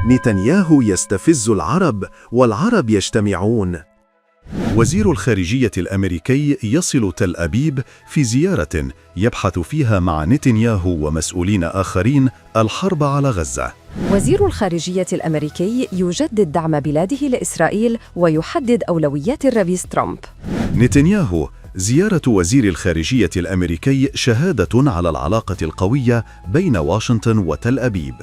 نتنياهو يستفز العرب والعرب يجتمعون. وزير الخارجية الأمريكي يصل تل أبيب في زيارة يبحث فيها مع نتنياهو ومسؤولين آخرين الحرب على غزة. وزير الخارجية الأمريكي يجدد دعم بلاده لإسرائيل ويحدد أولويات الرئيس ترامب. نتنياهو: زيارة وزير الخارجية الأمريكي شهادة على العلاقة القوية بين واشنطن وتل أبيب.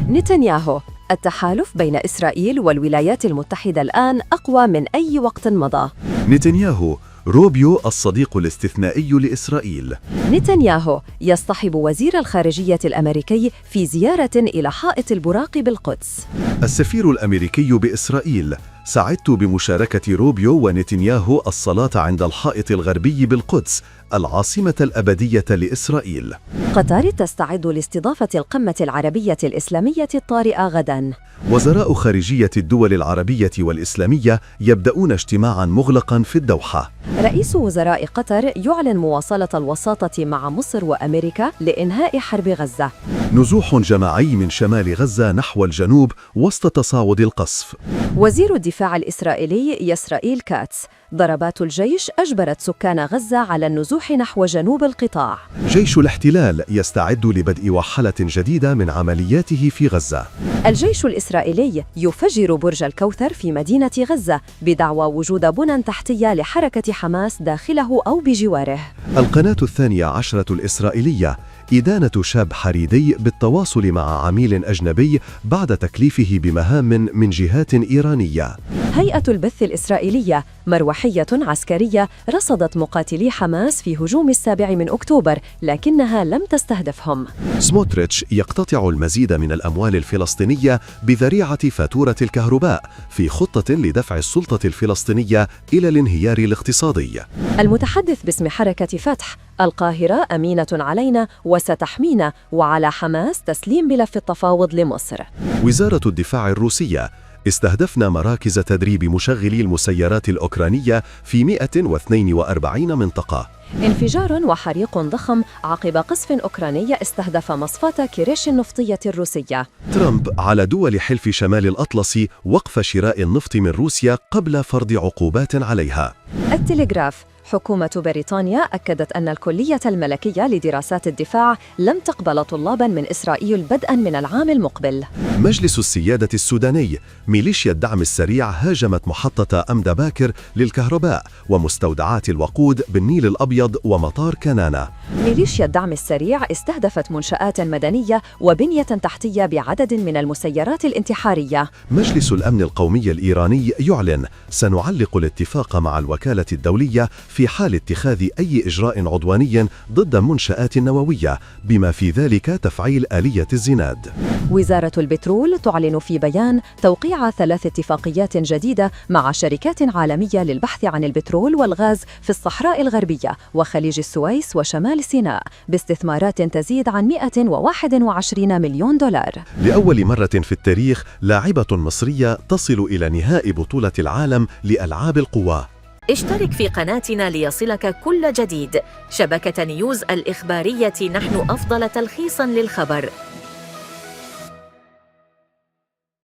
نتنياهو: التحالف بين إسرائيل والولايات المتحدة الآن أقوى من أي وقت مضى. نتنياهو: روبيو الصديق الاستثنائي لإسرائيل. نتنياهو يصطحب وزير الخارجية الأمريكي في زيارة إلى حائط البراق بالقدس. السفير الأمريكي بإسرائيل: سعدت بمشاركة روبيو ونتنياهو الصلاة عند الحائط الغربي بالقدس، العاصمة الأبدية لإسرائيل. قطر تستعد لاستضافة القمة العربية الإسلامية الطارئة غداً. وزراء خارجية الدول العربية والإسلامية يبدأون اجتماعاً مغلقاً في الدوحة. رئيس وزراء قطر يعلن مواصلة الوساطة مع مصر وأمريكا لإنهاء حرب غزة. نزوح جماعي من شمال غزة نحو الجنوب وسط تصاعد القصف. وزير الدفاع الإسرائيلي يسرائيل كاتس: ضربات الجيش أجبرت سكان غزة على النزوح نحو جنوب القطاع. جيش الاحتلال يستعد لبدء مرحلة جديدة من عملياته في غزة. الجيش الإسرائيلي يفجر برج الكوثر في مدينة غزة بدعوى وجود بنى تحتية لحركة حماس داخله أو بجواره. القناة 12 الإسرائيلية: إدانة شاب حريدي بالتواصل مع عميل أجنبي بعد تكليفه بمهام من جهات إيرانية. هيئة البث الإسرائيلية: مروحية عسكرية رصدت مقاتلي حماس في هجوم 7 أكتوبر لكنها لم تستهدفهم. سموتريتش: يقتطع المزيد من الأموال الفلسطينية بذريعة فاتورة الكهرباء في خطة لدفع السلطة الفلسطينية إلى الانهيار الاقتصادي. المتحدث باسم حركة فتح: القاهرة أمينة علينا وستحمينا، وعلى حماس تسليم ملف التفاوض لمصر. وزارة الدفاع الروسية: استهدفنا مراكز تدريب مشغلي المسيرات الأوكرانية في 142 منطقة. انفجار وحريق ضخم عقب قصف أوكراني استهدف مصفاة كيريش النفطية الروسية. ترامب: على دول حلف شمال الأطلسي وقف شراء النفط من روسيا قبل فرض عقوبات عليها. التلغراف: حكومة بريطانيا أكدت أن الكلية الملكية لدراسات الدفاع لم تقبل طلاباً من إسرائيل بدءاً من العام المقبل. مجلس السيادة السوداني: ميليشيا الدعم السريع هاجمت محطة أمدا باكر للكهرباء ومستودعات الوقود بالنيل الأبيض ومطار كنانة. ميليشيا الدعم السريع استهدفت منشآت مدنية وبنية تحتية بعدد من المسيرات الانتحارية. مجلس الأمن القومي الإيراني يعلن: سنعلق الاتفاق مع الوكالة الدولية في حال اتخاذ أي إجراء عدواني ضد منشآت نووية، بما في ذلك تفعيل آلية الزناد. وزارة البترول تعلن في بيان توقيع 3 اتفاقيات جديدة مع شركات عالمية للبحث عن البترول والغاز في الصحراء الغربية وخليج السويس وشمال سيناء باستثمارات تزيد عن 121 مليون دولار. لأول مرة في التاريخ لاعبة مصرية تصل إلى نهائي بطولة العالم لألعاب القوى. اشترك في قناتنا ليصلك كل جديد. شبكة نيوز الإخبارية، نحن أفضل تلخيصاً للخبر.